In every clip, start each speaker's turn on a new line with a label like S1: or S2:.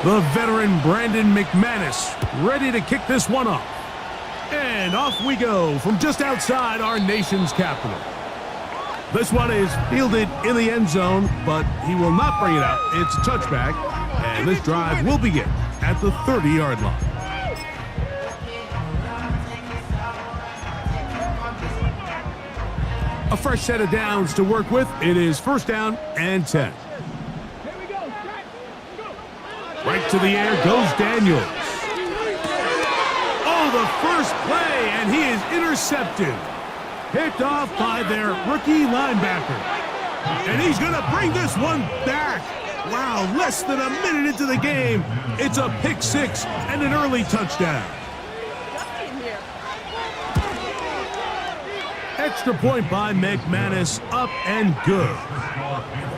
S1: The veteran Brandon McManus ready to kick this one off. And off we go from just outside our nation's capital. This one is fielded in the end zone, but he will not bring it out. It's a touchback, and this drive will begin at the 30-yard line. A fresh set of downs to work with. It is first down and 10. Right to the air goes Daniels. Oh, the first play, and he is intercepted. Picked off by their rookie linebacker. And he's going to bring this one back. Wow, less than a minute into the game. It's a pick six and an early touchdown. Extra point by McManus, up and good.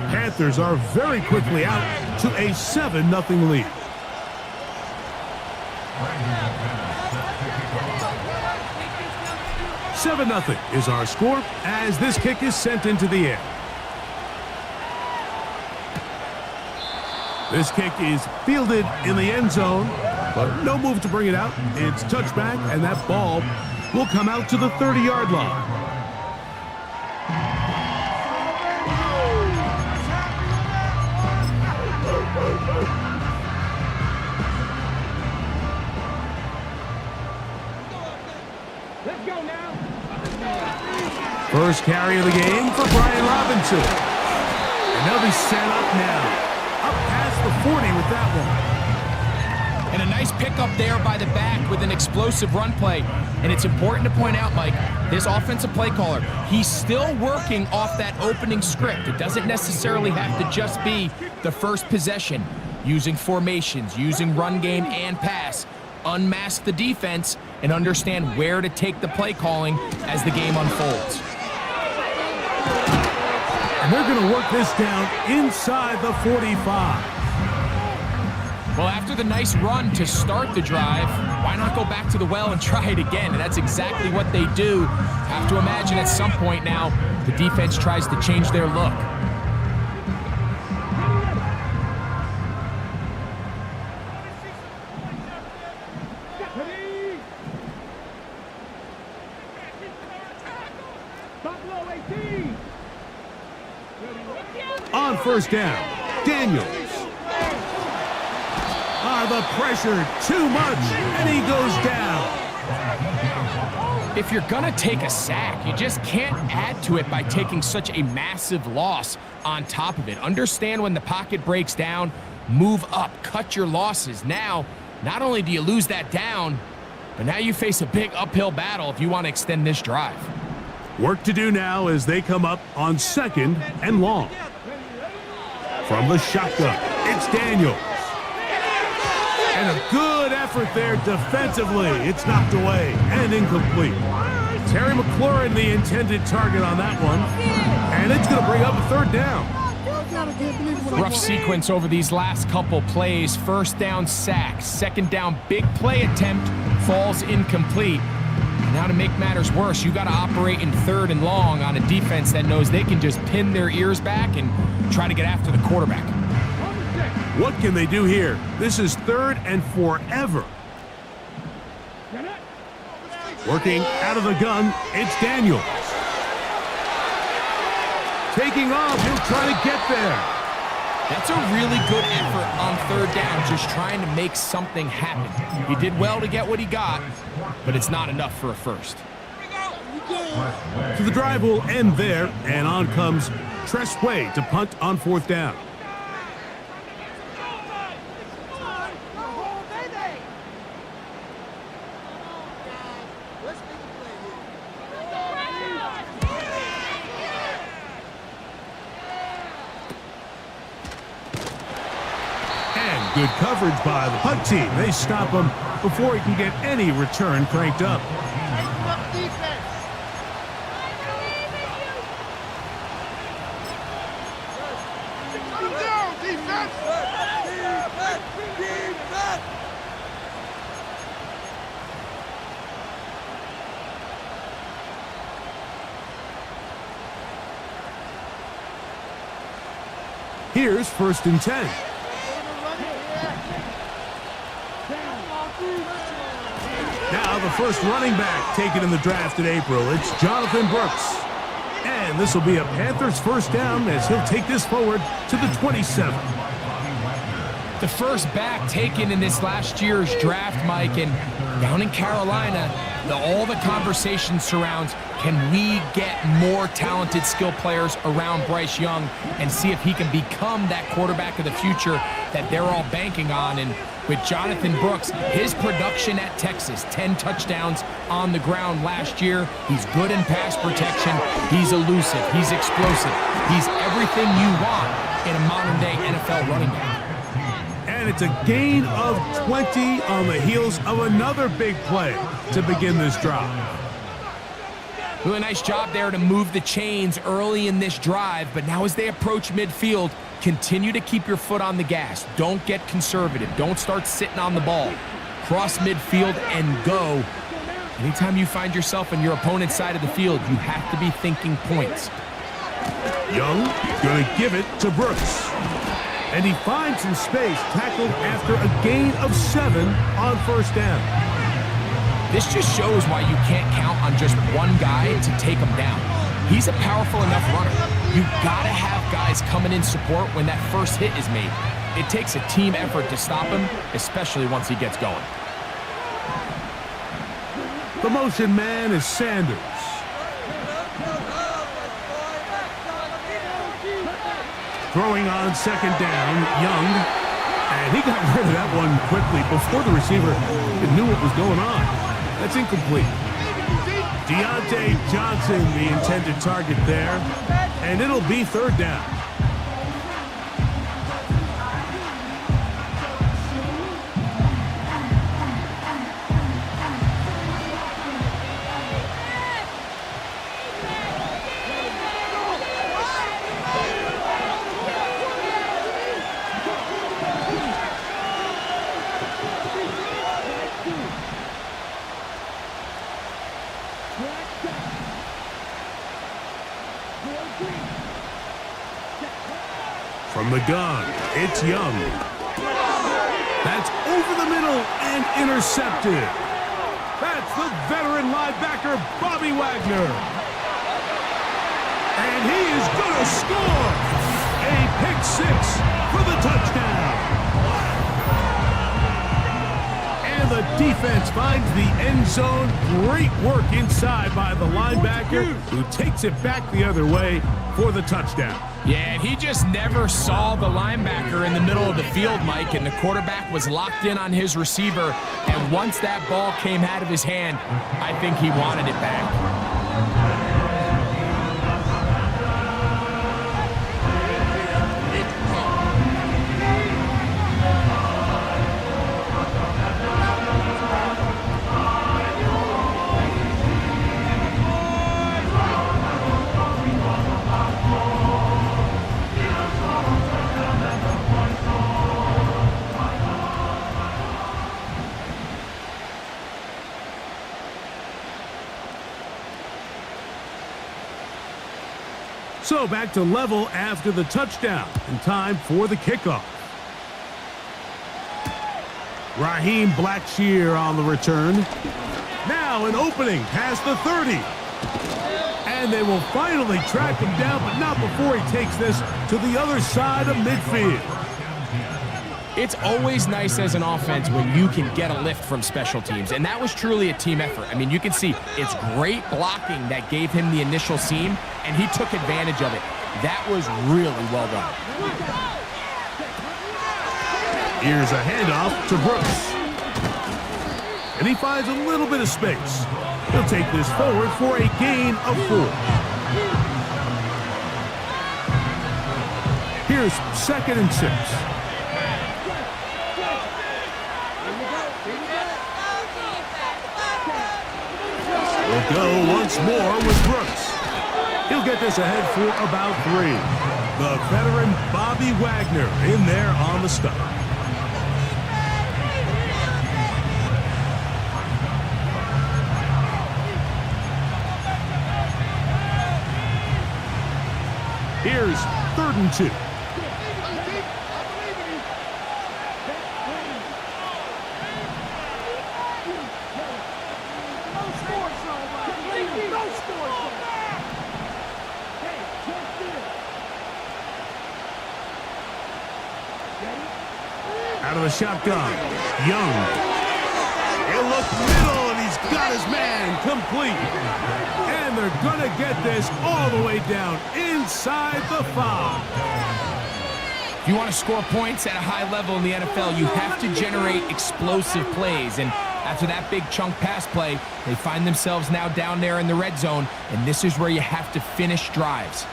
S1: Panthers are very quickly out to a 7-0 lead. $7-0 is our score as this kick is sent into the air. This kick is fielded in the end zone, but no move to bring it out. It's touchback, and that ball will come out to the 30-yard line. First carry of the game for Brian Robinson. And they'll be set up now. Up past the 40 with that one.
S2: And a nice pickup there by the back with an explosive run play. And it's important to point out, Mike, this offensive play caller, he's still working off that opening script. It doesn't necessarily have to just be the first possession. Using formations, using run game and pass. Unmask the defense and understand where to take the play calling as the game unfolds.
S1: And they're going to work this down inside the 45.
S2: Well, after the nice run to start the drive, why not go back to the well and try it again? And that's exactly what they do. Have to imagine at some point now, the defense tries to change their look.
S1: On first down, Daniels. The pressure, too much, and he goes down.
S2: If you're gonna take a sack, you just can't add to it by taking such a massive loss on top of it. Understand when the pocket breaks down, move up, cut your losses. Now, not only do you lose that down, but now you face a big uphill battle if you want to extend this drive.
S1: Work to do now as they come up on second and long. From the shotgun, it's Daniels. And a good effort there defensively. It's knocked away and incomplete. Terry McLaurin, the intended target on that one. And it's going to bring up a third down.
S2: Rough sequence over these last couple plays. First down sack. Second down big play attempt falls incomplete. And now to make matters worse, you got to operate in third and long on a defense that knows they can just pin their ears back and try to get after the quarterback.
S1: What can they do here? This is third and forever. Working out of the gun, it's Daniels. Taking off, he'll try to get there.
S2: That's a really good effort on third down, just trying to make something happen. He did well to get what he got, but it's not enough for a first.
S1: So the drive will end there, and on comes Tress Way to punt on fourth down. Good coverage by the punt team. They stop him before he can get any return cranked up. Here's 1st and 10. Now the first running back taken in the draft in April. It's Jonathan Brooks. And this will be a Panthers first down as he'll take this forward to the 27.
S2: The first back taken in this last year's draft, Mike, and down in Carolina, all the conversation surrounds, can we get more talented skill players around Bryce Young and see if he can become that quarterback of the future that they're all banking on. And with Jonathan Brooks, his production at Texas, 10 touchdowns on the ground last year. He's good in pass protection. He's elusive. He's explosive. He's everything you want in a modern-day NFL running back.
S1: And it's a gain of 20 on the heels of another big play to begin this drive.
S2: Really nice job there to move the chains early in this drive, but now as they approach midfield, continue to keep your foot on the gas. Don't get conservative. Don't start sitting on the ball. Cross midfield and go. Anytime you find yourself on your opponent's side of the field, you have to be thinking points.
S1: Young going to give it to Brooks. And he finds some space, tackled after a gain of 7 on 1st down.
S2: This just shows why you can't count on just one guy to take him down. He's a powerful enough runner. You gotta have guys coming in support when that first hit is made. It takes a team effort to stop him, especially once he gets going.
S1: The motion man is Sanders. Throwing on 2nd down, Young. And he got rid of that one quickly before the receiver knew what was going on. That's incomplete. Deontay Johnson, the intended target there. And it'll be 3rd down. From the gun, it's Young. That's over the middle and intercepted. That's the veteran linebacker, Bobby Wagner. And he is going to score. A pick 6 for the touchdown. And the defense finds the end zone. Great work inside by the linebacker, who takes it back the other way for the touchdown.
S2: Yeah, and he just never saw the linebacker in the middle of the field, Mike, and the quarterback was locked in on his receiver, and once that ball came out of his hand, I think he wanted it back.
S1: So back to level after the touchdown, and time for the kickoff. Raheem Blackshear on the return. Now an opening past the 30. And they will finally track him down, but not before he takes this to the other side of midfield.
S2: It's always nice as an offense when you can get a lift from special teams, and that was truly a team effort. I mean, you can see it's great blocking that gave him the initial seam, and he took advantage of it. That was really well done.
S1: Here's a handoff to Brooks. And he finds a little bit of space. He'll take this forward for a gain of 4. Here's 2nd and 6. We'll go once more with Brooks. He'll get this ahead for about 3. The veteran Bobby Wagner in there on the stop. Here's 3rd and 2. Out of the shotgun. Young. He'll look middle, and he's got his man complete. And they're going to get this all the way down inside the 5.
S2: If you want to score points at a high level in the NFL, you have to generate explosive plays. And after that big chunk pass play, they find themselves now down there in the red zone, and this is where you have to finish drives.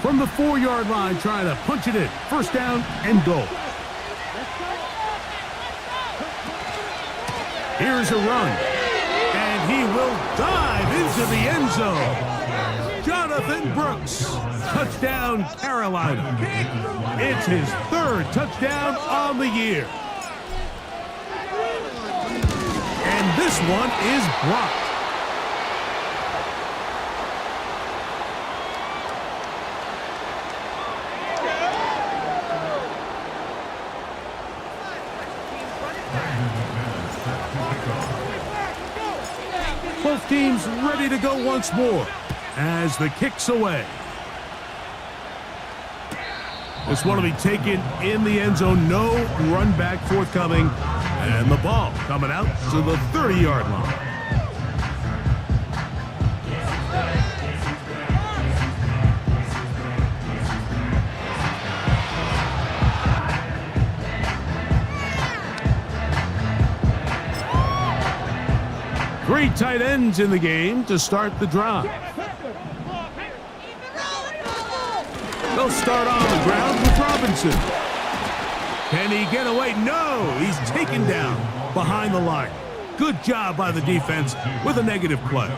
S1: From the 4-yard line, trying to punch it in. First down and goal. Here's a run, and he will dive into the end zone. Jonathan Brooks, touchdown Carolina. It's his 3rd touchdown on the year. And this one is blocked. Both teams ready to go once more as the kick's away. This one will be taken in the end zone. No run back forthcoming. And the ball coming out to the 30-yard line. Three tight ends in the game to start the drive. They'll start on the ground with Robinson. Can he get away? No, he's taken down behind the line. Good job by the defense with a negative play.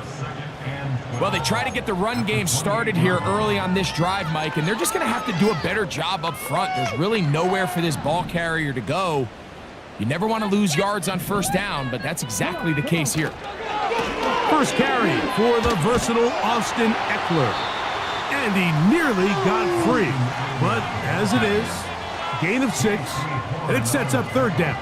S2: Well, they try to get the run game started here early on this drive, Mike, and they're just going to have to do a better job up front. There's really nowhere for this ball carrier to go. You never want to lose yards on first down, but that's exactly the case here.
S1: First carry for the versatile Austin Eckler. And he nearly got free. But as it is, gain of 6, and it sets up 3rd down.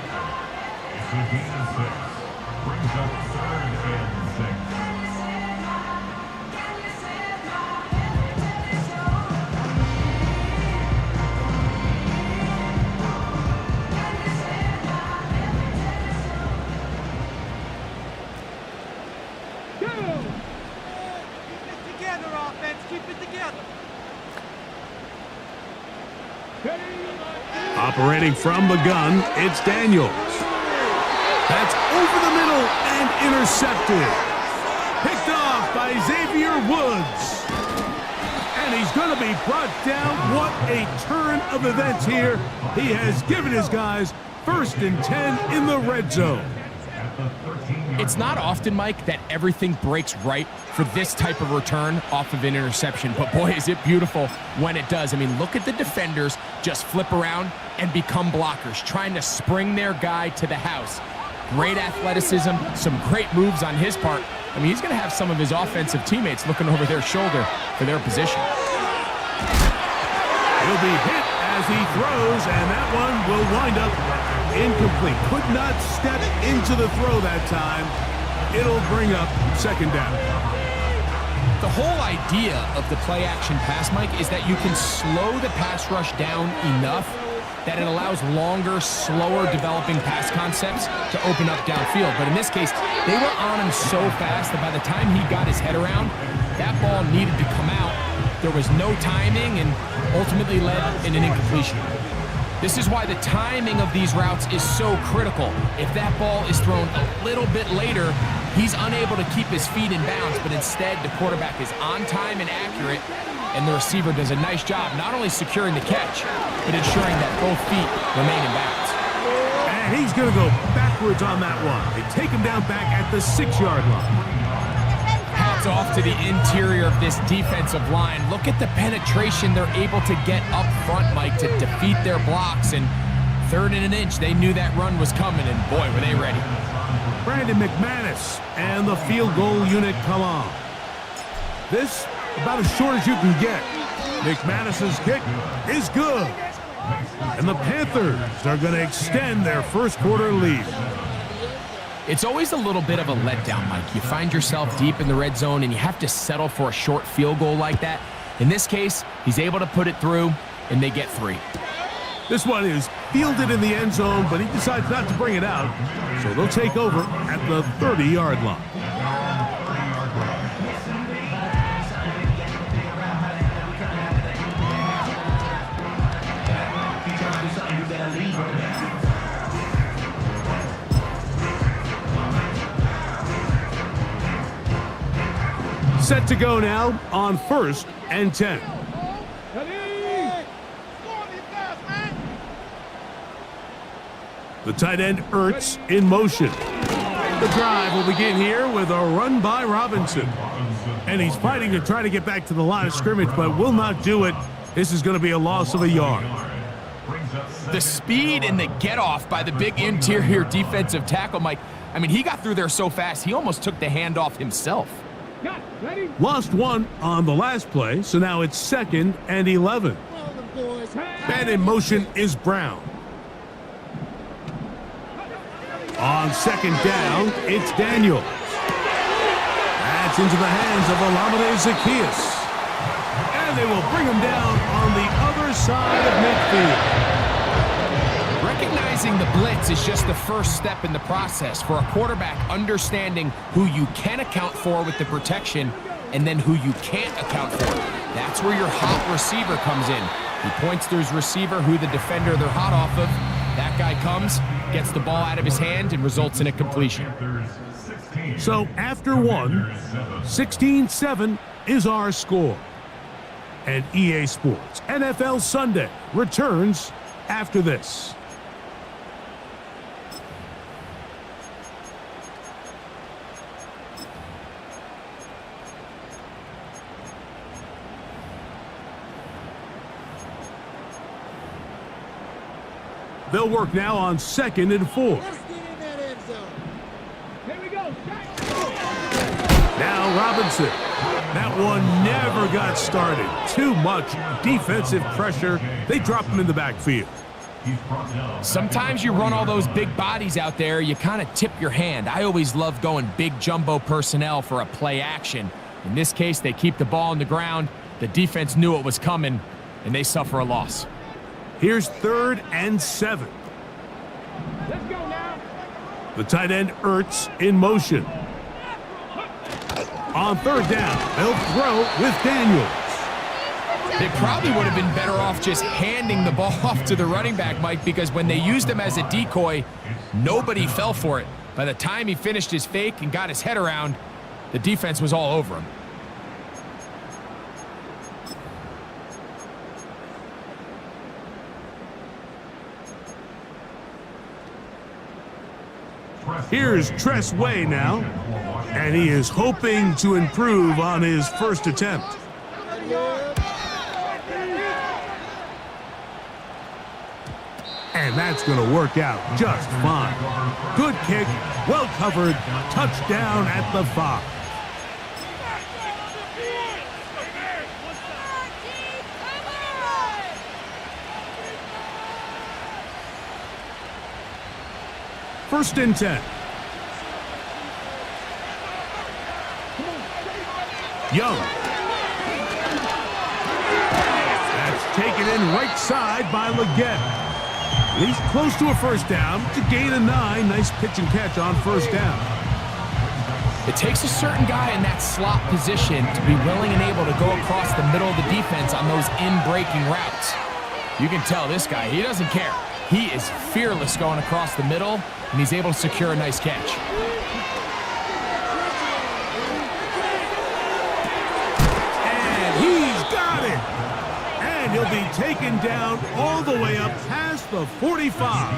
S1: Operating from the gun, it's Daniels. That's over the middle and intercepted. Picked off by Xavier Woods. And he's going to be brought down. What a turn of events here. He has given his guys 1st and 10 in the red zone.
S2: It's not often, Mike, that everything breaks right for this type of return off of an interception. But boy, is it beautiful when it does. I mean, look at the defenders just flip around and become blockers, trying to spring their guy to the house. Great athleticism, some great moves on his part. I mean, he's going to have some of his offensive teammates looking over their shoulder for their position.
S1: He'll be hit as he throws, and that one will wind up incomplete. Could not step into the throw that time. It'll bring up 2nd down.
S2: The whole idea of the play-action pass, Mike, is that you can slow the pass rush down enough that it allows longer, slower developing pass concepts to open up downfield. But in this case, they were on him so fast that by the time he got his head around, that ball needed to come out. There was no timing and ultimately led in an incompletion. This is why the timing of these routes is so critical. If that ball is thrown a little bit later, he's unable to keep his feet in bounds, but instead the quarterback is on time and accurate, and the receiver does a nice job not only securing the catch, but ensuring that both feet remain in bounds.
S1: And he's going to go backwards on that one. They take him down back at the 6-yard line.
S2: Hats off to the interior of this defensive line. Look at the penetration they're able to get up front, Mike, to defeat their blocks. And 3rd and an inch, they knew that run was coming, and boy, were they ready.
S1: Brandon McManus and the field goal unit come on. This about as short as you can get. McManus's kick is good. And the Panthers are going to extend their 1st quarter lead.
S2: It's always a little bit of a letdown, Mike. You find yourself deep in the red zone and you have to settle for a short field goal like that. In this case, he's able to put it through, and they get 3.
S1: This one is fielded in the end zone, but he decides not to bring it out. So they'll take over at the 30-yard line. Set to go now on 1st and 10. The tight end Ertz in motion. The drive will begin here with a run by Robinson. And he's fighting to try to get back to the line of scrimmage, but will not do it. This is going to be a loss of a yard.
S2: The speed and the get-off by the big interior defensive tackle, Mike. I mean, he got through there so fast, he almost took the handoff himself.
S1: Lost one on the last play, so now it's 2nd and 11. And in motion is Brown. On 2nd down, it's Daniels. That's into the hands of Olamide Zaccheaus. And they will bring him down on the other side of midfield.
S2: Recognizing the blitz is just the first step in the process for a quarterback, understanding who you can account for with the protection and then who you can't account for. That's where your hot receiver comes in. He points to his receiver, who the defender they're hot off of. That guy comes, gets the ball out of his hand, and results in a completion.
S1: So after one, 16-7 is our score. And EA Sports NFL Sunday returns after this. They'll work now on 2nd and 4.
S3: Let's get in that end zone. Here we go.
S1: Now Robinson. That one never got started. Too much defensive pressure. They dropped him in the backfield.
S2: Sometimes you run all those big bodies out there, you kind of tip your hand. I always love going big jumbo personnel for a play action. In this case, they keep the ball on the ground. The defense knew it was coming, and they suffer a loss.
S1: Here's 3rd and 7.
S3: Let's go now.
S1: The tight end Ertz in motion. On 3rd down, they'll throw with Daniels.
S2: They probably would have been better off just handing the ball off to the running back, Mike, because when they used him as a decoy, nobody fell for it. By the time he finished his fake and got his head around, the defense was all over him.
S1: Here's Tress Way now, and he is hoping to improve on his first attempt. And that's going to work out just fine. Good kick, well covered, touchdown at the 5. First and 10. Young. That's taken in right side by Leggett. He's close to a first down to gain a 9. Nice pitch and catch on first down.
S2: It takes a certain guy in that slot position to be willing and able to go across the middle of the defense on those in-breaking routes. You can tell this guy, he doesn't care. He is fearless going across the middle, and he's able to secure a nice catch.
S1: And he's got it! And he'll be taken down all the way up past the 45.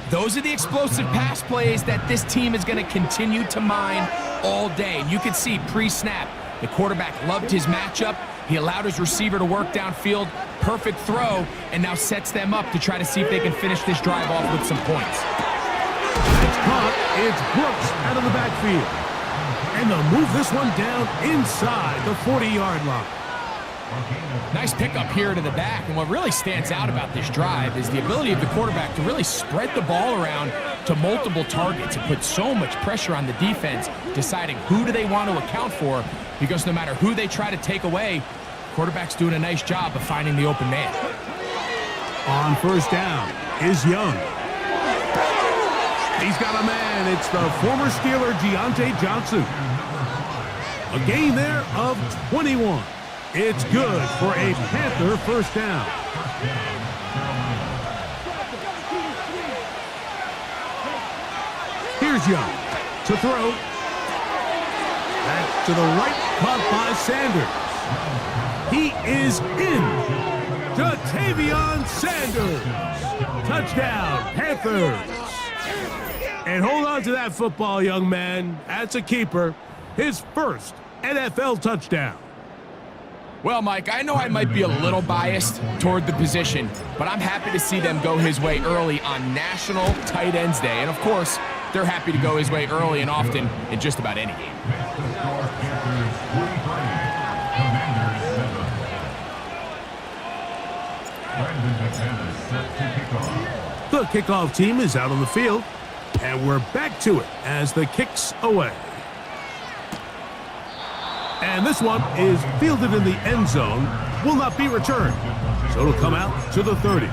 S2: Those are the explosive pass plays that this team is going to continue to mine all day. You can see pre-snap, the quarterback loved his matchup. He allowed his receiver to work downfield. Perfect throw, and now sets them up to try to see if they can finish this drive off with some points.
S1: It's caught. It's Brooks out of the backfield. And they'll move this one down inside the 40-yard line.
S2: Nice pickup here to the back, and what really stands out about this drive is the ability of the quarterback to really spread the ball around to multiple targets and put so much pressure on the defense, deciding who do they want to account for, because no matter who they try to take away, quarterback's doing a nice job of finding the open man.
S1: On first down is Young. He's got a man. It's the former Steeler, Deontay Johnson. A gain there of 21. It's good for a Panther first down. Here's Young to throw. Back to the right, caught by Sanders. He is in. Jatavion Sanders. Touchdown, Panthers. And hold on to that football, young man. That's a keeper. His first NFL touchdown.
S2: Well, Mike, I know I might be a little biased toward the position, but I'm happy to see them go his way early on National Tight Ends Day. And, of course, they're happy to go his way early and often in just about any game.
S1: The kickoff team is out on the field, and we're back to it as the kick's away. And this one is fielded in the end zone, will not be returned. So it'll come out to the 30.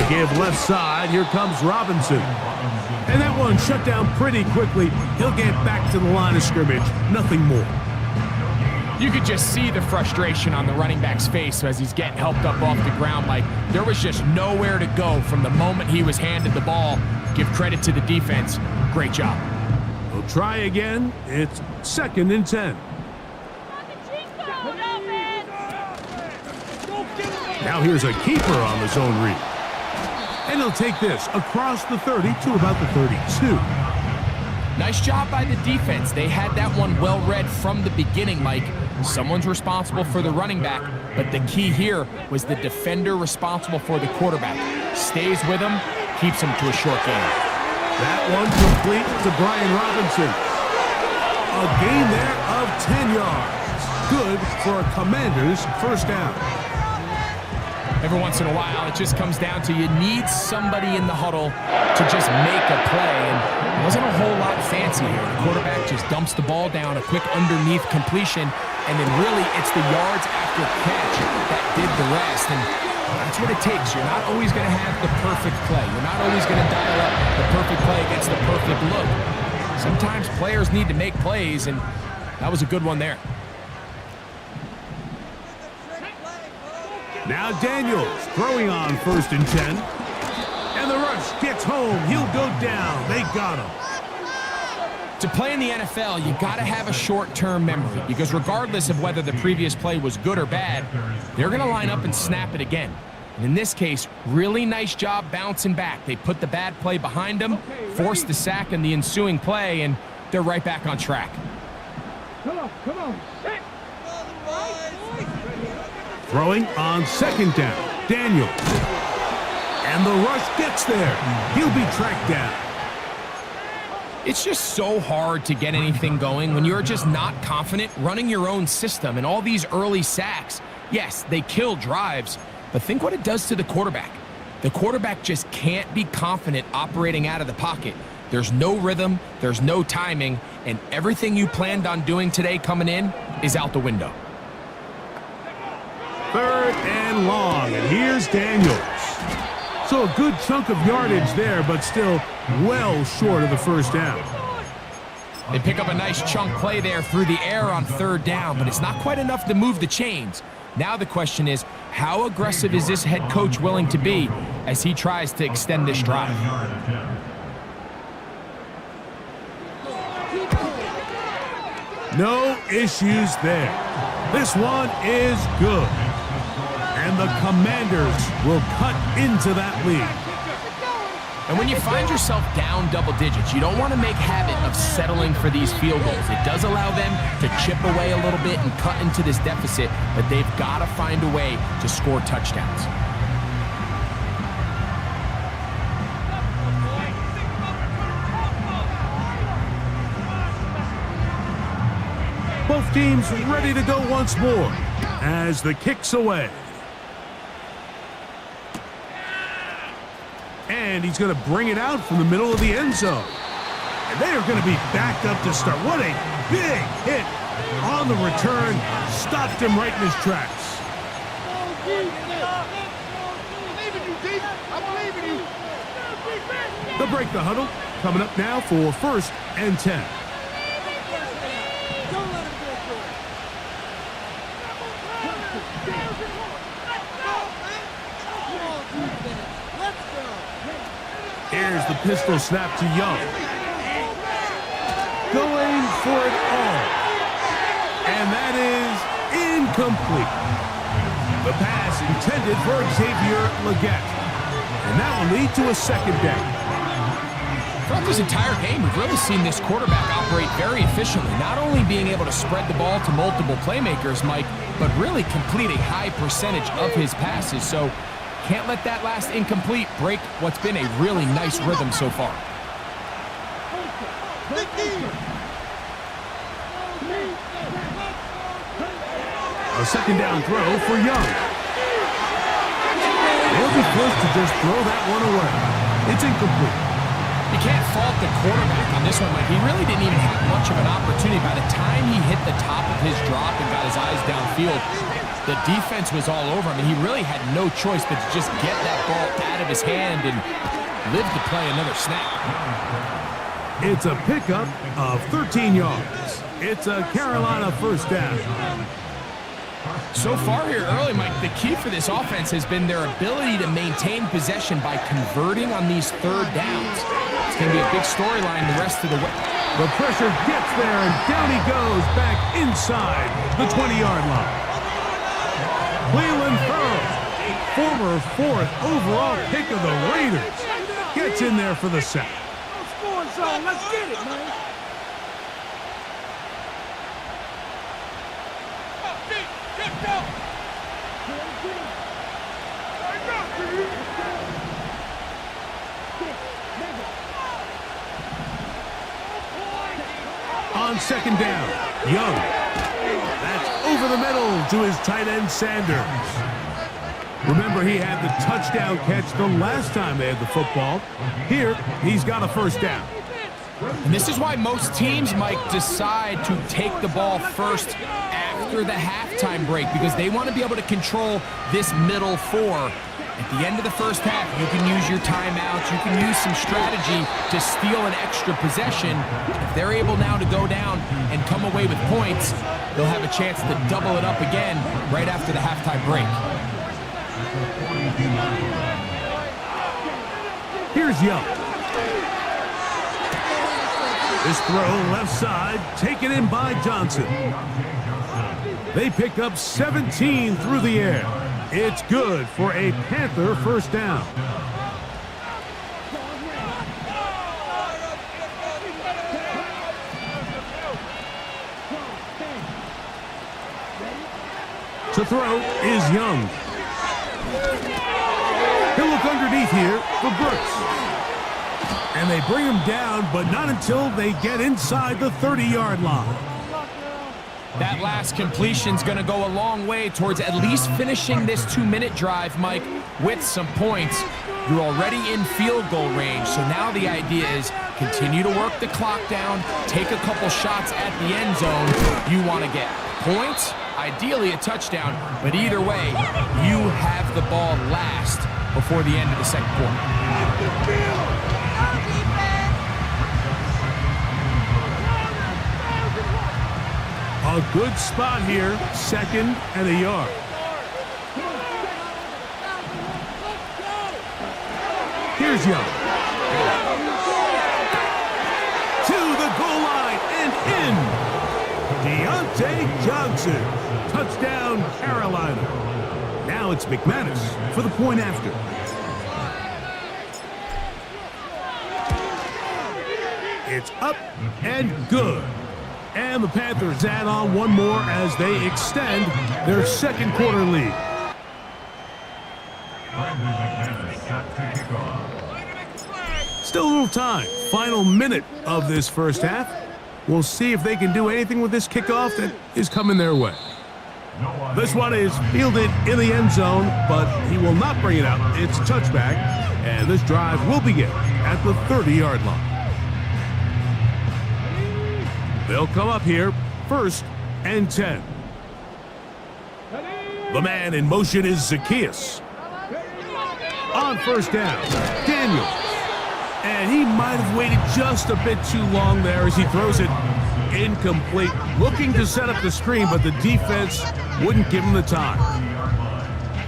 S1: Give left side. Here comes Robinson. And that one shut down pretty quickly. He'll get back to the line of scrimmage. Nothing more.
S2: You could just see the frustration on the running back's face as he's getting helped up off the ground. Like there was just nowhere to go from the moment he was handed the ball. Give credit to the defense. Great job.
S1: We'll try again. It's 2nd and 10. Now here's a keeper on the zone read. And he'll take this across the 30 to about the 32.
S2: Nice job by the defense. They had that one well read from the beginning, Mike. Someone's responsible for the running back, but the key here was the defender responsible for the quarterback. Stays with him, keeps him to a short game.
S1: That one complete to Brian Robinson. A gain there of 10 yards. Good for a Commander's first down.
S2: Every once in a while, it just comes down to you need somebody in the huddle to just make a play, and it wasn't a whole lot fancy here. The quarterback just dumps the ball down, a quick underneath completion, and then really it's the yards after catch that did the rest, and that's what it takes. You're not always going to have the perfect play. You're not always going to dial up the perfect play against the perfect look. Sometimes players need to make plays, and that was a good one there.
S1: Now Daniels throwing on 1st and 10. And the rush gets home. He'll go down. They got him.
S2: To play in the NFL, you got to have a short-term memory because regardless of whether the previous play was good or bad, they're going to line up and snap it again. And in this case, really nice job bouncing back. They put the bad play behind them, forced the sack in the ensuing play, and they're right back on track.
S3: Come on.
S1: Throwing on 2nd down, Daniels. And the rush gets there. He'll be tracked down.
S2: It's just so hard to get anything going when you're just not confident running your own system. And all these early sacks, yes, they kill drives, but think what it does to the quarterback. The quarterback just can't be confident operating out of the pocket. There's no rhythm, there's no timing, and everything you planned on doing today coming in is out the window.
S1: 3rd and long, and here's Daniels. So a good chunk of yardage there, but still well short of the first down.
S2: They pick up a nice chunk play there through the air on 3rd down, but it's not quite enough to move the chains. Now the question is, how aggressive is this head coach willing to be as he tries to extend this drive?
S1: No issues there. This one is good. And the Commanders will cut into that lead.
S2: And when you find yourself down double digits, you don't want to make habit of settling for these field goals. It does allow them to chip away a little bit and cut into this deficit, but they've got to find a way to score touchdowns.
S1: Both teams ready to go once more as the kick's away. And And he's going to bring it out from the middle of the end zone. And they are going to be backed up to start. What a big hit on the return. Stopped him right in his tracks. They'll break the huddle. Coming up now for 1st and 10. Here's the pistol snap to Young. Going for it all. And that is incomplete. The pass intended for Xavier Legette. And that will lead to a 2nd down.
S2: Throughout this entire game, we've really seen this quarterback operate very efficiently, not only being able to spread the ball to multiple playmakers, Mike, but really complete a high percentage of his passes. So can't let that last incomplete break what's been a really nice rhythm so far.
S1: A 2nd down throw for Young. They'll be forced to just throw that one away. It's incomplete.
S2: You can't fault the quarterback on this one, Mike. He really didn't even have much of an opportunity. By the time he hit the top of his drop and got his eyes downfield, the defense was all over him, and he really had no choice but to just get that ball out of his hand and live to play another snap.
S1: It's a pickup of 13 yards. It's a Carolina 1st down.
S2: So far here early, Mike, the key for this offense has been their ability to maintain possession by converting on these 3rd downs. It's going to be a big storyline the rest of the way.
S1: The pressure gets there, and down he goes back inside the 20-yard line. Cleveland Ferrell, former 4th overall pick of the Raiders, gets in there for the sack.
S3: Scoring zone, let's get it, man.
S1: On 2nd down, Young. That's over the middle to his tight end, Sanders. Remember, he had the touchdown catch the last time they had the football. Here, he's got a 1st down.
S2: And this is why most teams, Mike, decide to take the ball first after the halftime break, because they want to be able to control this middle 4. At the end of the 1st half, you can use your timeouts, you can use some strategy to steal an extra possession. If they're able now to go down and come away with points, they'll have a chance to double it up again right after the halftime break.
S1: Here's Young. This throw left side, taken in by Johnson. They pick up 17 through the air. It's good for a Panther 1st down. To throw is Young. He'll look underneath here for Brooks. And they bring him down, but not until they get inside the 30-yard line.
S2: That last completion's going to go a long way towards at least finishing this 2-minute drive, Mike, with some points. You're already in field goal range, so now the idea is continue to work the clock down, take a couple shots at the end zone. You want to get points, ideally a touchdown, but either way, you have the ball last before the end of the 2nd quarter.
S1: A good spot here, 2nd and a yard. Here's Young. To the goal line and in. Deontay Johnson. Touchdown, Carolina. Now it's McManus for the point after. It's up and good. And the Panthers add on one more as they extend their 2nd quarter lead. Still a little time. Final minute of this 1st half. We'll see if they can do anything with this kickoff that is coming their way. This one is fielded in the end zone, but he will not bring it out. It's touchback. And this drive will begin at the 30-yard line. They'll come up here, 1st and 10. The man in motion is Zacchaeus. On 1st down, Daniels. And he might have waited just a bit too long there as he throws it incomplete. Looking to set up the screen, but the defense wouldn't give him the time.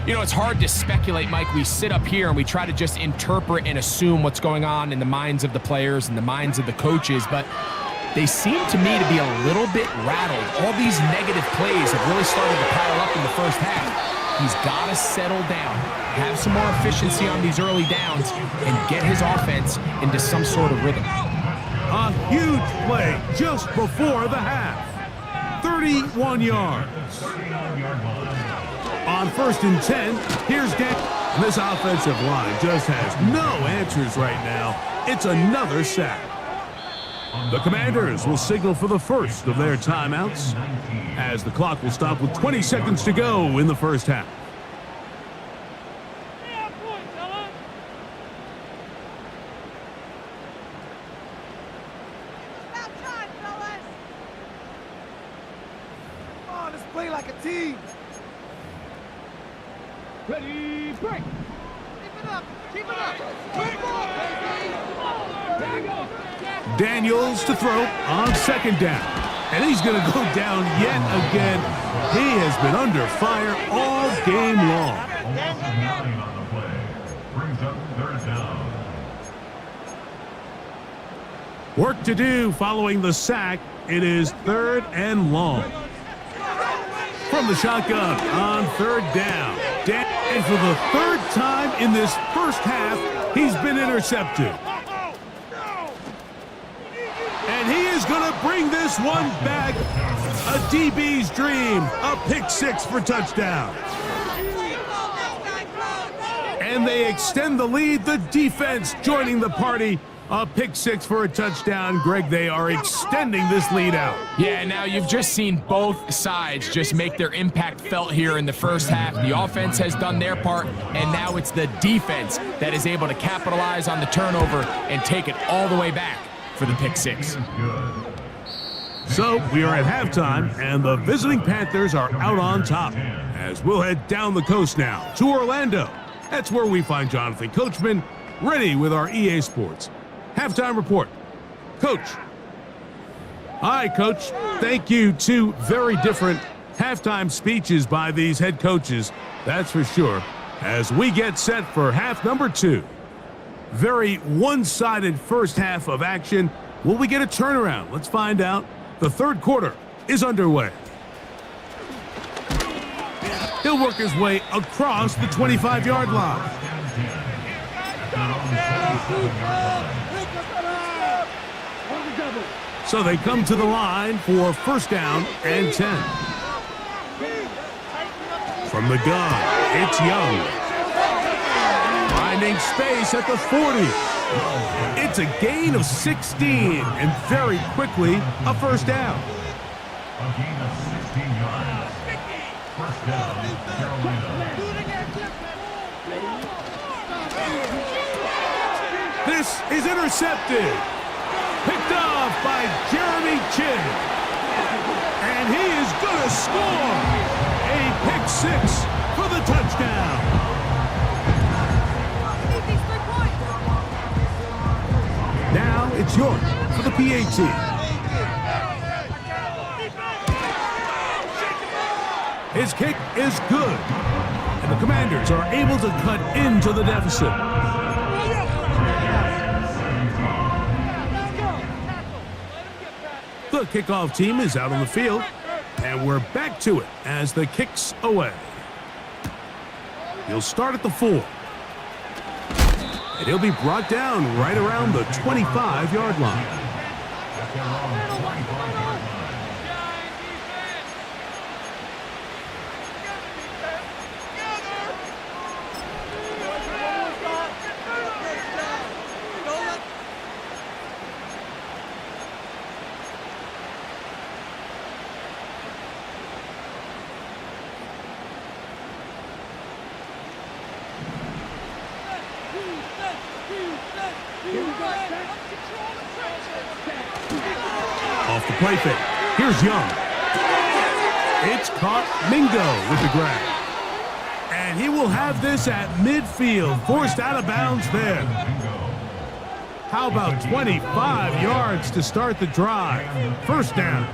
S2: You know, it's hard to speculate, Mike. We sit up here and we try to just interpret and assume what's going on in the minds of the players and the minds of the coaches, but they seem to me to be a little bit rattled. All these negative plays have really started to pile up in the first half. He's got to settle down, have some more efficiency on these early downs, and get his offense into some sort of rhythm.
S1: A huge play just before the half. 31 yards. On 1st and 10, here's Dan. And this offensive line just has no answers right now. It's another sack. The Commanders will signal for the first of their timeouts as the clock will stop with 20 seconds to go in the first half.
S3: Come on, let's play like a team. Ready, break. Keep it up. Keep it up. Break. There you go.
S1: Daniels to throw on 2nd down. And he's going to go down yet again. He has been under fire all game long. Work to do following the sack. It is 3rd and long. From the shotgun on 3rd down. And for the 3rd time in this first half, he's been intercepted. And he is going to bring this one back. A DB's dream. A pick 6 for touchdown. And they extend the lead. The defense joining the party. A pick 6 for a touchdown. Greg, they are extending this lead out.
S2: Yeah, now you've just seen both sides just make their impact felt here in the first half. The offense has done their part, and now it's the defense that is able to capitalize on the turnover and take it all the way back for the pick 6.
S1: So we are at halftime, and the visiting Panthers are out on top as we'll head down the coast now to Orlando. That's where we find Jonathan Coachman ready with our EA Sports halftime report. Coach. Hi, Coach. Thank you. 2 very different halftime speeches by these head coaches, that's for sure, as we get set for half number 2. Very one-sided first half of action. Will we get a turnaround? Let's find out. The 3rd quarter is underway. He'll work his way across the 25-yard line. So they come to the line for 1st down and 10. From the gun, it's Young. Finding space at the 40. It's a gain of 16, and very quickly, a 1st down.
S4: A gain of 16 yards. 1st down, Carolina.
S1: This is intercepted. Picked off by Jeremy Chin. And he is going to score. A pick 6 for the touchdown. Now it's York for the PAT. His kick is good. And the Commanders are able to cut into the deficit. The kickoff team is out on the field, and we're back to it as the kick's away. He'll start at the 4. And he'll be brought down right around the 25-yard line. Off the play fake. Here's Young. It's caught. Mingo with the grab. And he will have this at midfield. Forced out of bounds there. How about 25 yards to start the drive? First down.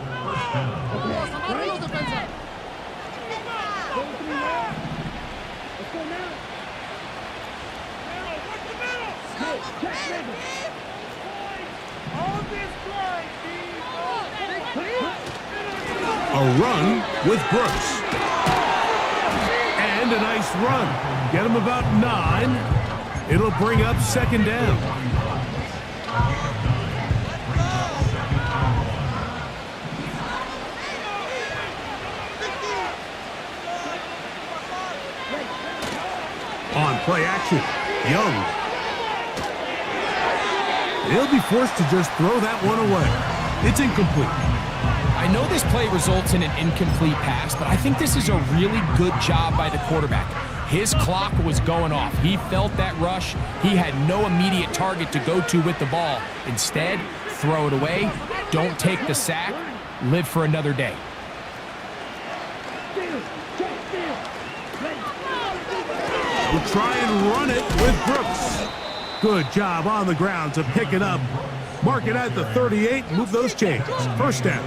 S1: A run with Brooks. And a nice run. Get him about 9. It'll bring up second down. On play action, Young. He'll be forced to just throw that one away. It's incomplete.
S2: I know this play results in an incomplete pass, but I think this is a really good job by the quarterback. His clock was going off. He felt that rush. He had no immediate target to go to with the ball. Instead, throw it away. Don't take the sack. Live for another day.
S1: We'll try and run it with Brooks. Good job on the ground to pick it up. Mark it at the 38, move those chains. First down.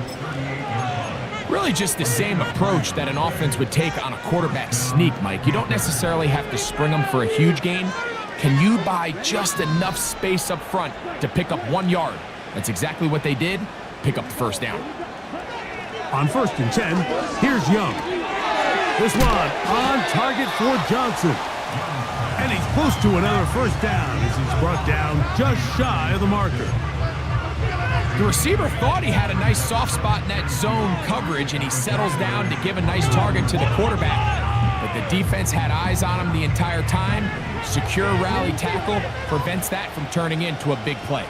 S2: Really just the same approach that an offense would take on a quarterback sneak, Mike. You don't necessarily have to spring them for a huge gain. Can you buy just enough space up front to pick up 1 yard? That's exactly what they did. Pick up the first down.
S1: On 1st and 10, here's Young. This one on target for Johnson. And he's close to another first down as he's brought down just shy of the marker.
S2: The receiver thought he had a nice soft spot in that zone coverage, and he settles down to give a nice target to the quarterback. But the defense had eyes on him the entire time. Secure rally tackle prevents that from turning into a big play.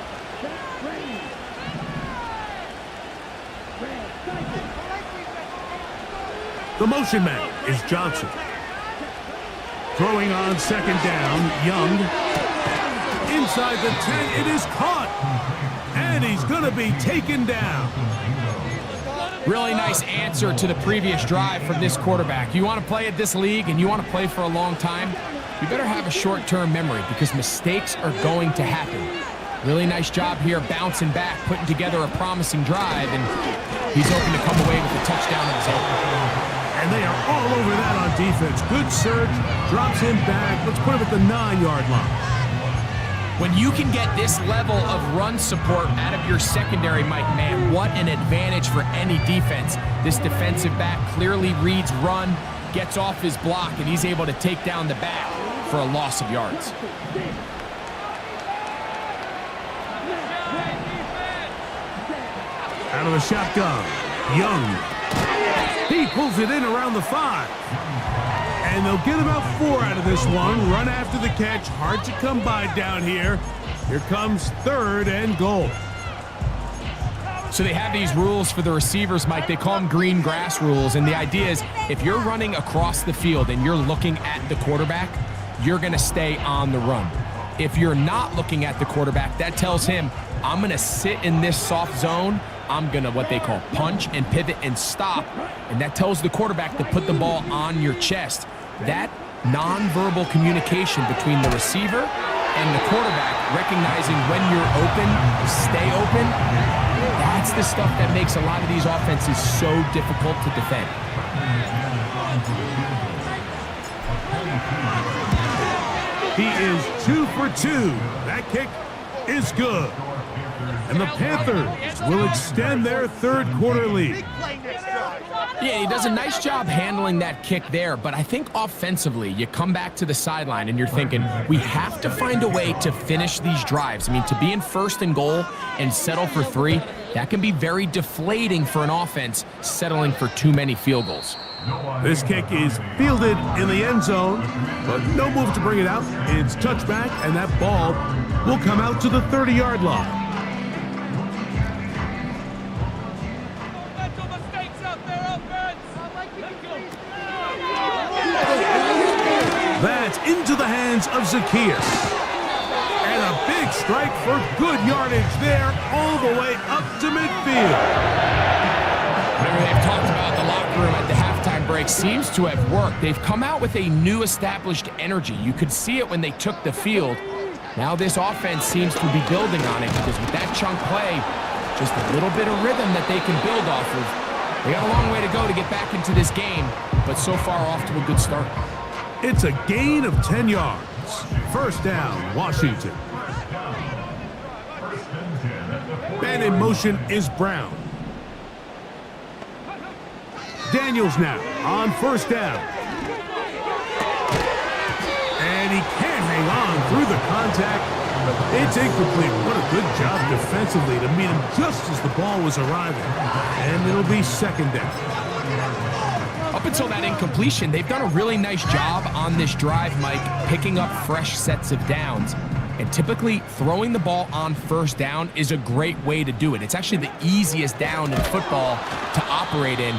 S1: The motion man is Johnson. Throwing on second down, Young. Inside the 10, it is caught. And he's going to be taken down.
S2: Really nice answer to the previous drive from this quarterback. You want to play at this league and you want to play for a long time, you better have a short-term memory because mistakes are going to happen. Really nice job here bouncing back, putting together a promising drive, and he's hoping to come away with a touchdown of his own.
S1: And they are all over that on defense. Good surge, drops him back. Let's put him at the 9-yard line.
S2: When you can get this level of run support out of your secondary, Mike, man, what an advantage for any defense. This defensive back clearly reads run, gets off his block, and he's able to take down the back for a loss of yards.
S1: Out of the shotgun, Young. He pulls it in around the 5. And they'll get about 4 out of this one. Run after the catch. Hard to come by down here. Here comes 3rd and goal.
S2: So they have these rules for the receivers, Mike. They call them green grass rules. And the idea is if you're running across the field and you're looking at the quarterback, you're going to stay on the run. If you're not looking at the quarterback, that tells him, I'm going to sit in this soft zone. I'm going to what they call punch and pivot and stop. And that tells the quarterback to put the ball on your chest. That nonverbal communication between the receiver and the quarterback, recognizing when you're open, stay open, that's the stuff that makes a lot of these offenses so difficult to defend.
S1: He is 2 for 2. That kick is good. And the Panthers will extend their 3rd quarter lead.
S2: Yeah, he does a nice job handling that kick there, but I think offensively, you come back to the sideline and you're thinking, we have to find a way to finish these drives. I mean, to be in 1st and goal and settle for 3, that can be very deflating for an offense settling for too many field goals.
S1: This kick is fielded in the end zone, but no move to bring it out. It's touchback, and that ball will come out to the 30-yard line. That's into the hands of Zacchaeus. And a big strike for good yardage there, all the way up to midfield.
S2: Whatever they've talked about in the locker room at the halftime break seems to have worked. They've come out with a new established energy. You could see it when they took the field. Now this offense seems to be building on it because with that chunk play, just a little bit of rhythm that they can build off of. They got a long way to go to get back into this game, but so far off to a good start.
S1: It's a gain of 10 yards. First down, Washington. Man in motion is Brown. Daniels now on first down. And he can't hang on through the contact. It's incomplete. What a good job defensively to meet him just as the ball was arriving. And it'll be second down.
S2: Up until that incompletion, they've done a really nice job on this drive, Mike, picking up fresh sets of downs. And typically, throwing the ball on first down is a great way to do it. It's actually the easiest down in football to operate in.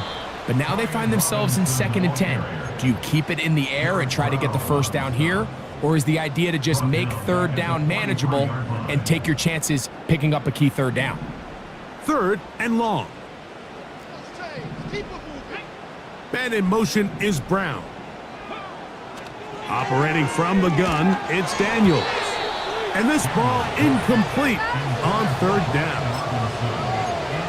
S2: But now they find themselves in 2nd and 10. Do you keep it in the air and try to get the first down here? Or is the idea to just make third down manageable and take your chances picking up a key third down?
S1: Third and long. Man in motion is Brown. Operating from the gun, it's Daniels. And this ball incomplete on third down.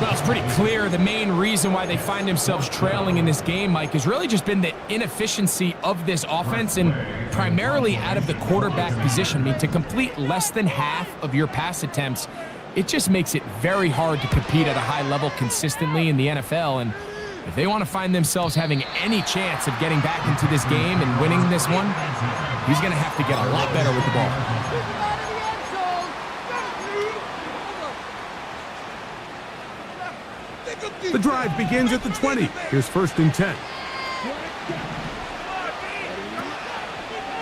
S2: Well, it's pretty clear the main reason why they find themselves trailing in this game, Mike, has really just been the inefficiency of this offense and primarily out of the quarterback position. I mean, to complete less than half of your pass attempts, it just makes it very hard to compete at a high level consistently in the NFL. And if they want to find themselves having any chance of getting back into this game and winning this one, he's going to have to get a lot better with the ball.
S1: The drive begins at the 20. Here's 1st and 10.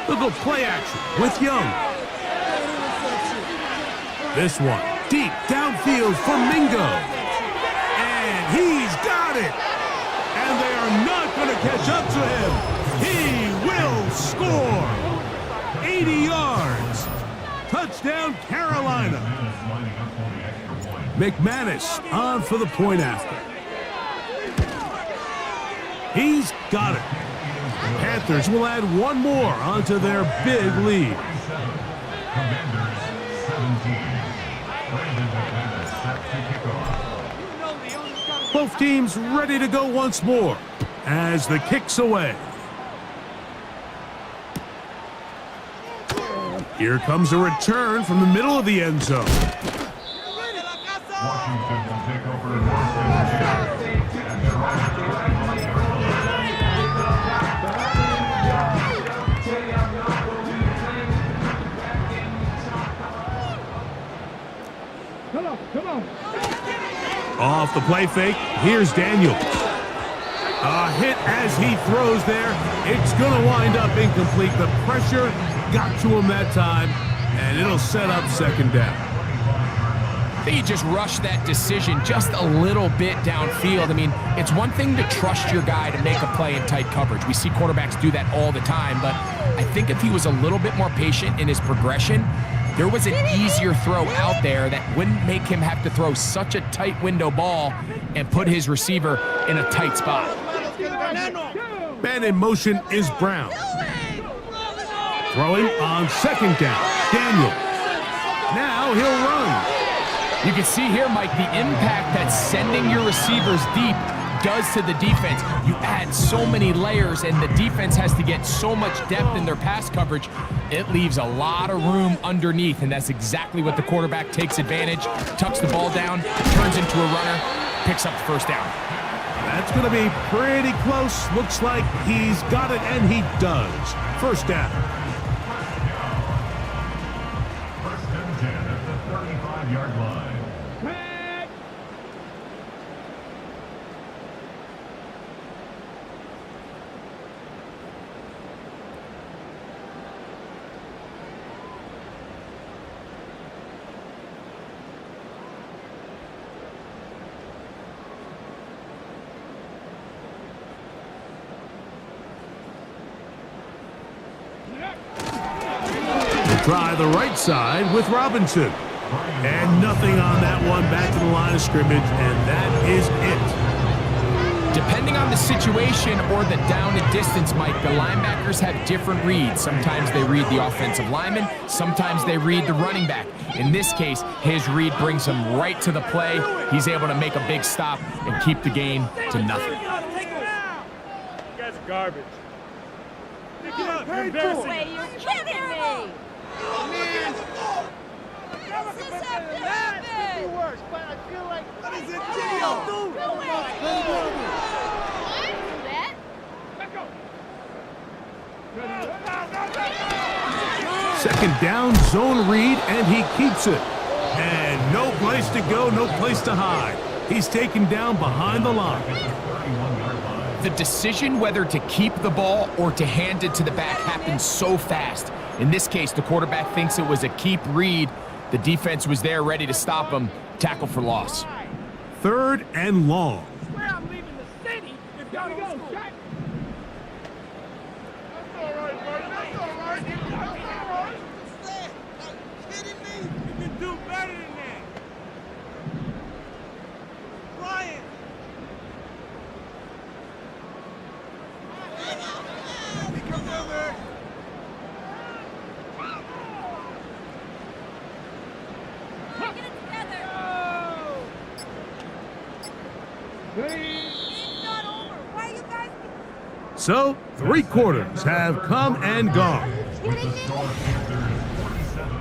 S1: They'll go play action with Young. This one deep downfield for Mingo. And he's got it. And they are not going to catch up to him. He will score. 80 yards. Touchdown, Carolina. McManus on for the point after. He's got it. Panthers will add one more onto their big lead. Both teams ready to go once more as the kick's away. Here comes a return from the middle of the end zone.
S4: Washington will take over first and 10.
S3: Come on.
S1: Off the play fake, here's Daniels. A hit as he throws there. It's going to wind up incomplete. The pressure got to him that time, and it'll set up second down.
S2: I think he just rushed that decision just a little bit downfield. I mean, it's one thing to trust your guy to make a play in tight coverage. We see quarterbacks do that all the time, but I think if he was a little bit more patient in his progression, there was an easier throw out there that wouldn't make him have to throw such a tight window ball and put his receiver in a tight spot.
S1: Man in motion is Brown. Throwing on second down, Daniels. Now he'll run.
S2: You can see here, Mike, the impact that sending your receivers deep does to the defense. You add so many layers, and the defense has to get so much depth in their pass coverage. It leaves a lot of room underneath, and that's exactly what the quarterback takes advantage, tucks the ball down, turns into a runner, picks up the first down.
S1: That's going to be pretty close. Looks like he's got it, and he does. First down.
S4: First and 10 at the 35-yard line.
S1: Try the right side with Robinson. And nothing on that one, back to the line of scrimmage, and that is it.
S2: Depending on the situation or the down and distance, Mike, the linebackers have different reads. Sometimes they read the offensive lineman, sometimes they read the running back. In this case, his read brings him right to the play. He's able to make a big stop and keep the game to nothing.
S3: That's garbage. Pick it up. You're
S5: No way, you're kidding me!
S3: Man.
S5: This is happen!
S3: Worse, but I feel like what is it?
S1: Second down, zone read, and he keeps it. And no place to go, no place to hide. He's taken down behind the line.
S2: The decision whether to keep the ball or to hand it to the back happens so fast. In this case, the quarterback thinks it was a keep read. The defense was there ready to stop him. Tackle for loss.
S1: Third and long.
S3: Where I'm leaving the city if y'all go. That's all right, buddy. That's all right. That's all right. Are you kidding me? You can do better than that. Ryan. He comes over.
S5: Get it together! It's not over! Why you guys...
S1: So, 3 quarters have come and gone.
S4: With the score, Panthers 47.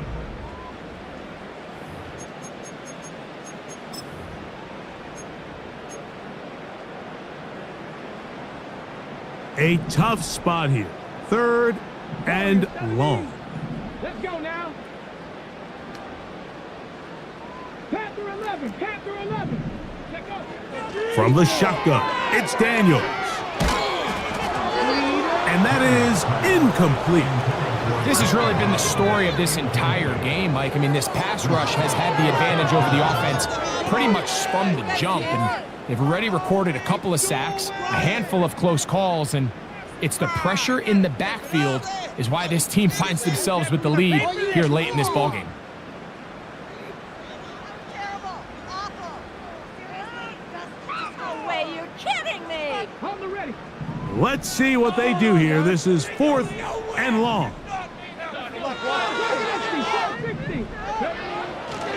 S1: A tough spot here. Third and long.
S3: Let's go now. Panther 11. Panther 11. Check out.
S1: From the shotgun, it's Daniels. And that is incomplete.
S2: This has really been the story of this entire game, Mike. I mean, this pass rush has had the advantage over the offense pretty much from the jump. And they've already recorded a couple of sacks, a handful of close calls, and it's the pressure in the backfield is why this team finds themselves with the lead here late in this ballgame.
S5: No way, you're kidding me!
S3: Hold the ready.
S1: Let's see what they do here. This is 4th and long.
S3: 60.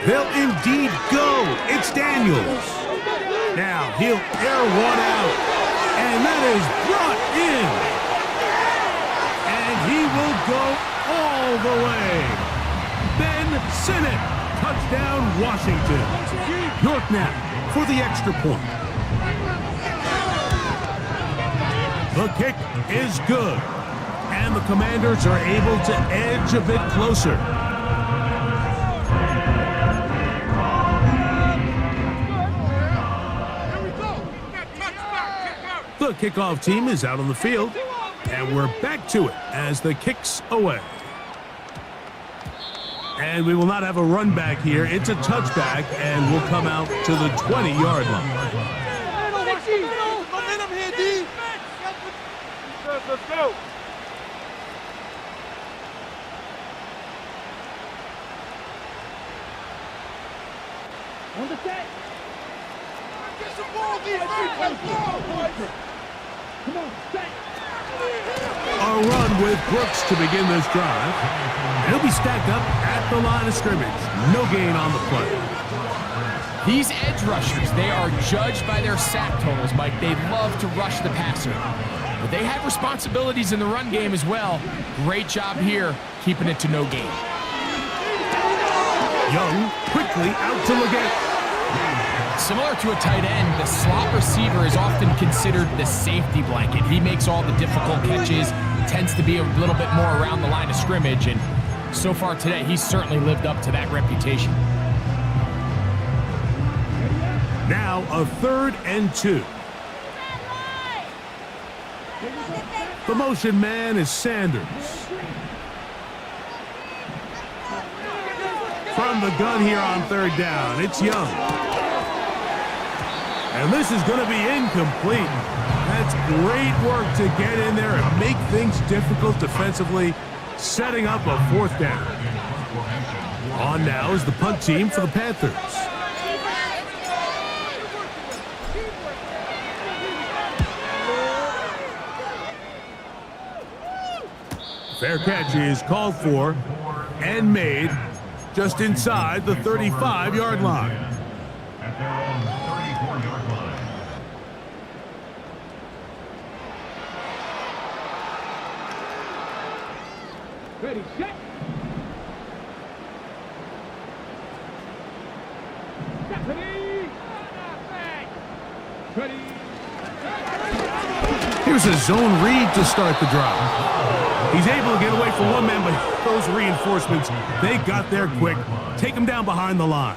S1: They'll indeed go. It's Daniels. Now he'll air one out. And that is brought in. And he will go all the way. Ben Sinnott. Touchdown, Washington. York now for the extra point. The kick is good. And the Commanders are able to edge a bit closer. The kickoff team is out on the field, and we're back to it as the kick's away. And we will not have a run back here. It's a touchback, and we'll come out to the 20-yard line.
S3: Momentum here, D. Let's go. On the set. Get some ball, D. Come on, set.
S1: A run with Brooks to begin this drive. He'll be stacked up at the line of scrimmage. No gain on the play.
S2: These edge rushers, they are judged by their sack totals, Mike. They love to rush the passer. But they have responsibilities in the run game as well. Great job here, keeping it to no gain.
S1: Young quickly out to Leggett.
S2: Similar to a tight end, the slot receiver is often considered the safety blanket. He makes all the difficult catches, tends to be a little bit more around the line of scrimmage, and so far today, he's certainly lived up to that reputation.
S1: Now a 3rd and 2. The motion man is Sanders. From the gun here on 3rd down, it's Young. And this is going to be incomplete. That's great work to get in there and make things difficult defensively, setting up a 4th down. On now is the punt team for the Panthers. Fair catch is called for and made just inside the 35-yard line.
S4: At their own 34-yard line.
S3: Ready, set. Ready. Ready.
S1: Here's a zone read to start the drive. He's able to get away from one man, but those reinforcements, they got there quick. Take him down behind the line.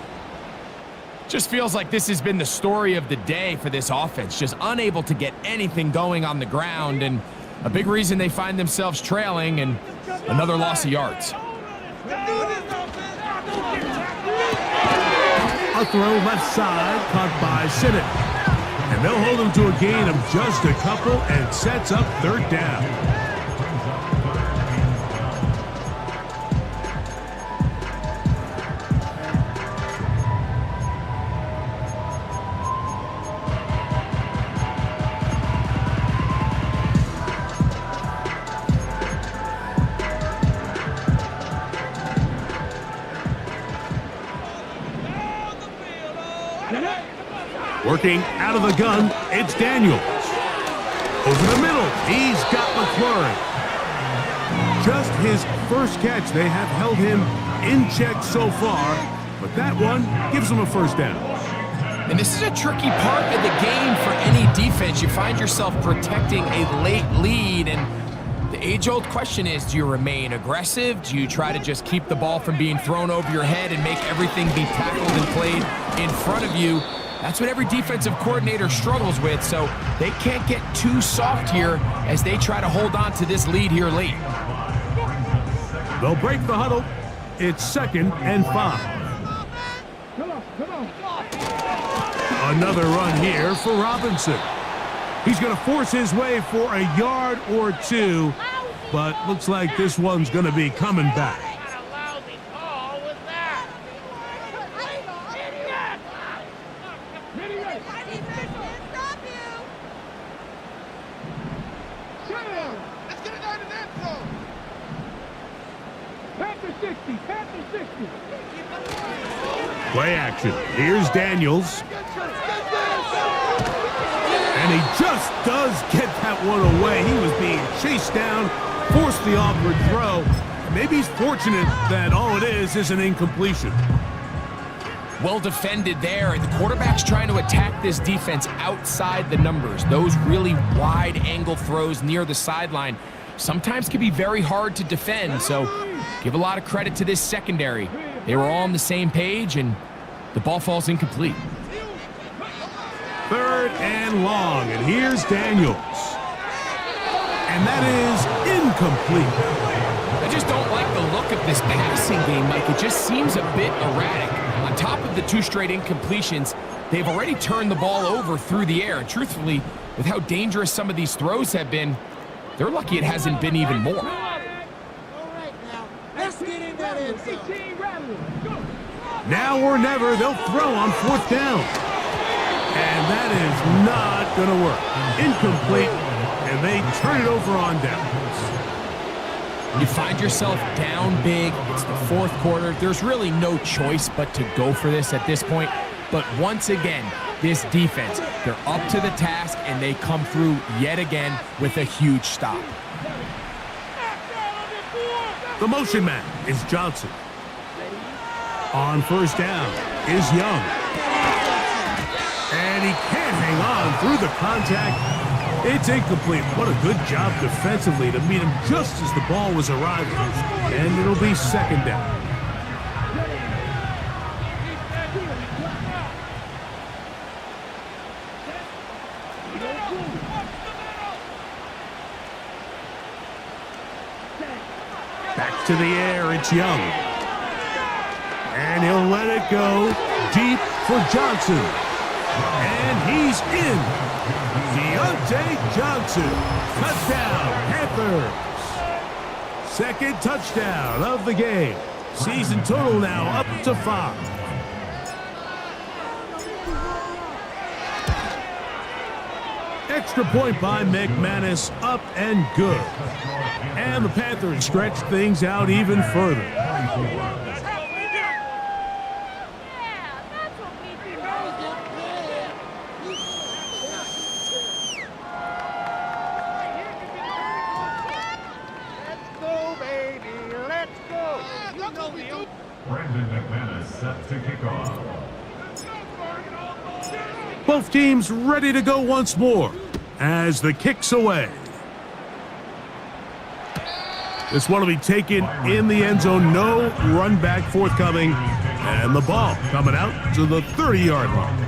S2: Just feels like this has been the story of the day for this offense. Just unable to get anything going on the ground, and a big reason they find themselves trailing and another loss of yards.
S1: A throw left side, caught by Sinnott. And they'll hold him to a gain of just a couple and sets up third down. Working out of the gun, it's Daniels. Over the middle, he's got McClurry. Just his first catch. They have held him in check so far, but that one gives him a first down.
S2: And this is a tricky part of the game for any defense. You find yourself protecting a late lead, and the age-old question is, do you remain aggressive? Do you try to just keep the ball from being thrown over your head and make everything be tackled and played in front of you? That's what every defensive coordinator struggles with, so they can't get too soft here as they try to hold on to this lead here late.
S1: They'll break the huddle. It's 2nd and 5.
S3: Come on.
S1: Another run here for Robinson. He's going to force his way for a yard or two, but looks like this one's going to be coming back. Play action. Here's Daniels. And he just does get that one away. He was being chased down, forced the awkward throw. Maybe he's fortunate that all it is an incompletion.
S2: Well defended there, and the quarterback's trying to attack this defense outside the numbers. Those really wide angle throws near the sideline sometimes can be very hard to defend, so give a lot of credit to this secondary. They were all on the same page, and the ball falls incomplete.
S1: 3rd and long, and here's Daniels. And that is incomplete.
S2: I just don't like the look of this passing game, Mike. It just seems a bit erratic. On top of the 2 straight incompletions, they've already turned the ball over through the air. And truthfully, with how dangerous some of these throws have been, they're lucky it hasn't been even more.
S1: Now or never, they'll throw on 4th down. And that is not going to work. Incomplete, and they turn it over on downs.
S2: You find yourself down big. It's the 4th quarter. There's really no choice but to go for this at this point. But once again, this defense, they're up to the task, and they come through yet again with a huge stop.
S1: The motion man is Johnson. On 1st down is Young. And he can't hang on through the contact. It's incomplete. What a good job defensively to meet him just as the ball was arriving. And it'll be 2nd down. Back to the air, it's Young. And he'll let it go deep for Johnson. And he's in. Deontay Johnson. Touchdown, Panthers. 2nd touchdown of the game. Season total now up to 5. Extra point by McManus, up and good. And the Panthers stretch things out even further.
S5: Yeah, that's what we do.
S3: Let's go, baby. Let's go. You know we do.
S4: Brandon McManus set to kick off.
S1: Both teams ready to go once more as the kick's away. This one will be taken in the end zone. No run back forthcoming. And the ball coming out to the 30-yard line.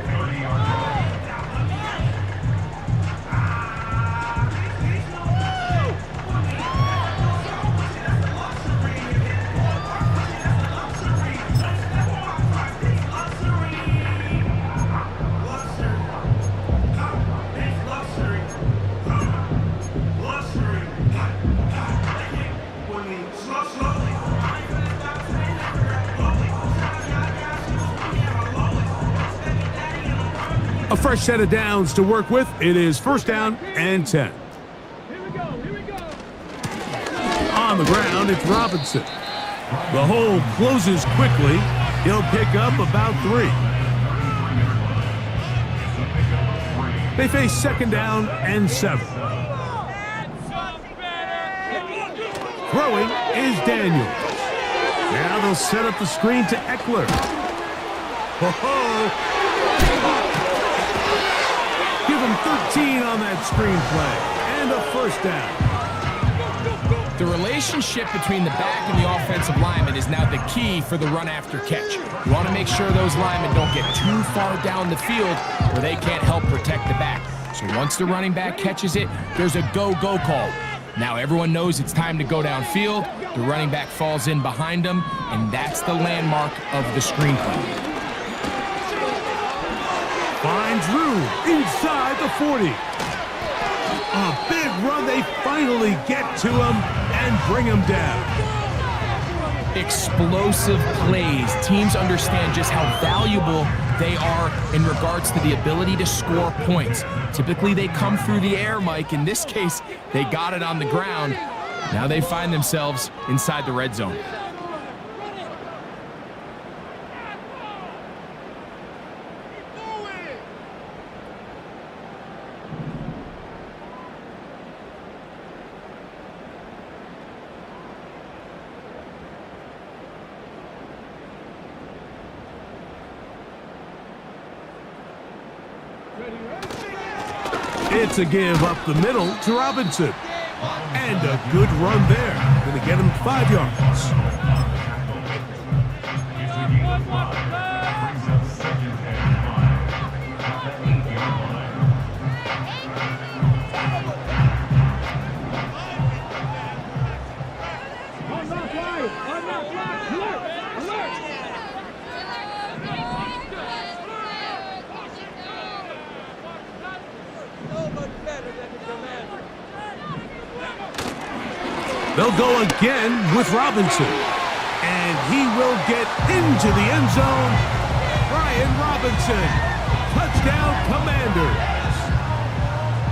S1: A fresh set of downs to work with. It is first down and 10.
S3: Here we go. Here we go.
S1: On the ground, it's Robinson. The hole closes quickly. He'll pick up about 3. They face second down and 7. Throwing is Daniels. Now they'll set up the screen to Eckler. Ho-ho! Give him 13 on that screenplay. And a first down.
S2: The relationship between the back and the offensive lineman is now the key for the run after catch. You want to make sure those linemen don't get too far down the field where they can't help protect the back. So once the running back catches it, there's a go-go call. Now everyone knows it's time to go downfield. The running back falls in behind them, and that's the landmark of the screenplay.
S1: Finds room inside the 40. A big run. They finally get to him and bring him down.
S2: Explosive plays. Teams understand just how valuable they are in regards to the ability to score points. Typically, they come through the air, Mike. In this case, they got it on the ground. Now they find themselves inside the red zone.
S1: It's a give up the middle to Robinson. And a good run there. Going to get him 5 yards. They'll go again with Robinson. And he will get into the end zone. Brian Robinson. Touchdown, Commanders.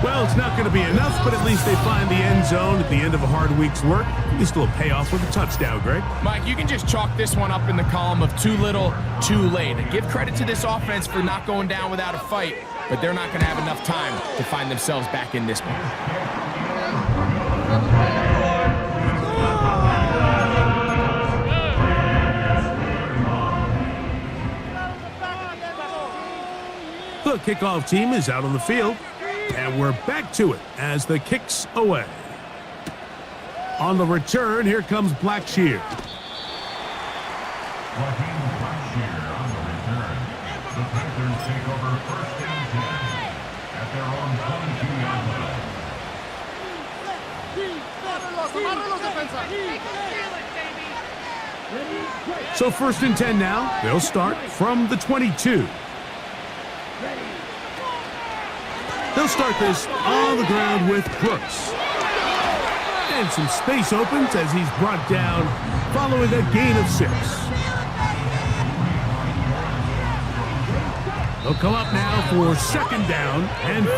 S1: Well, it's not going to be enough, but at least they find the end zone at the end of a hard week's work. At least a little payoff with a touchdown, Greg.
S2: Mike, you can just chalk this one up in the column of too little, too late. And give credit to this offense for not going down without a fight, but they're not going to have enough time to find themselves back in this one.
S1: The kickoff team is out on the field, and we're back to it as the kick's away. On the return, here comes Blackshear.
S4: Joaquin Blackshear on the return. The Panthers take over first and 10 at their own 22-yard line.
S1: So first and 10 now. They'll start from the 22. They'll start this on the ground with Brooks. And some space opens as he's brought down following a gain of 6. They'll come up now for 2nd down and 4.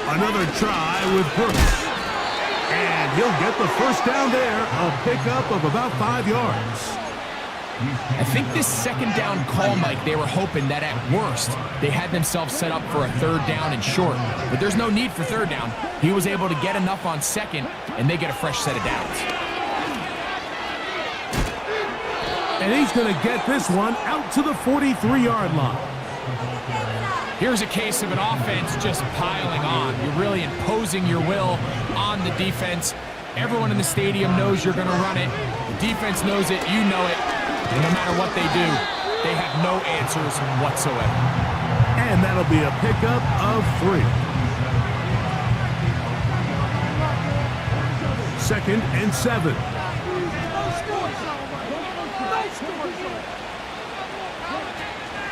S1: Another try with Brooks. And he'll get the 1st down there, a pickup of about 5 yards.
S2: I think this 2nd down call, Mike, they were hoping that at worst, they had themselves set up for a 3rd down and short. But there's no need for 3rd down. He was able to get enough on 2nd, and they get a fresh set of downs.
S1: And he's going to get this one out to the 43-yard line.
S2: Here's a case of an offense just piling on. You're really imposing your will on the defense. Everyone in the stadium knows you're going to run it. The defense knows it. You know it. And no matter what they do, they have no answers whatsoever.
S1: And that'll be a pickup of 3. 2nd and 7.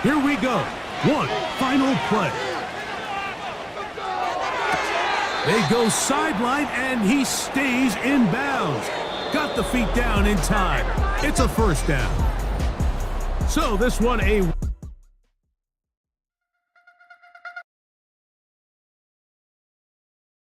S1: Here we go. One final play. They go sideline, and he stays in bounds. Got the feet down in time. It's a 1st down. So this one a